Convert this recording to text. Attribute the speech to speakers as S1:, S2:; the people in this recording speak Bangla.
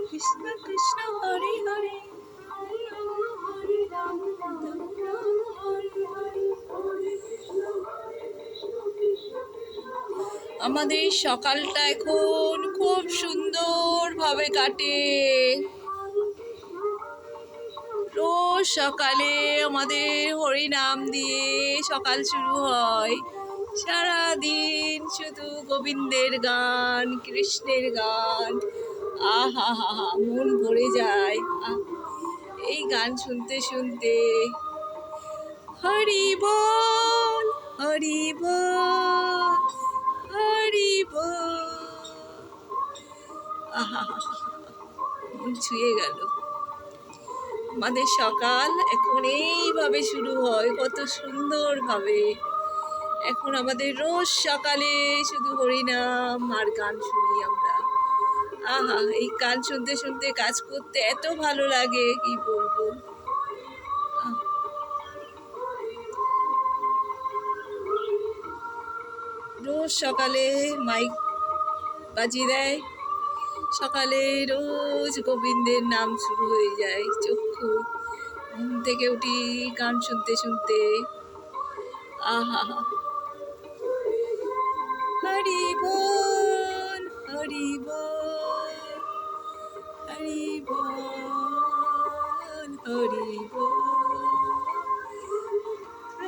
S1: কৃষ্ণ কৃষ্ণ হরে হরে আমাদের সকালটা এখন খুব সুন্দরভাবে কাটে। রোজ সকালে আমাদের হরিনাম দিয়ে সকাল শুরু হয়। সারাদিন শুধু গোবিন্দের গান, কৃষ্ণের গান, আহা হা হা, মন ভরে যায় এই গান শুনতে শুনতে। হরি বল, হরি বল, হরি বল, আহা মন ছুঁয়ে গেল। আমাদের সকাল এখন এইভাবে শুরু হয়, কত সুন্দরভাবে। এখন আমাদের রোজ সকালে শুধু হরিনাম আর গান শুনি আমরা। আহা, এই গান শুনতে শুনতে কাজ করতে এত ভালো লাগে, কি বলবো। রোজ সকালে মাইক বাজিয়ে দেয়, সকালে রোজ গোবিন্দের নাম শুরু হয়ে যায়। চক্ষু ঘুম থেকে উঠি গান শুনতে শুনতে। আহা, হরি বল,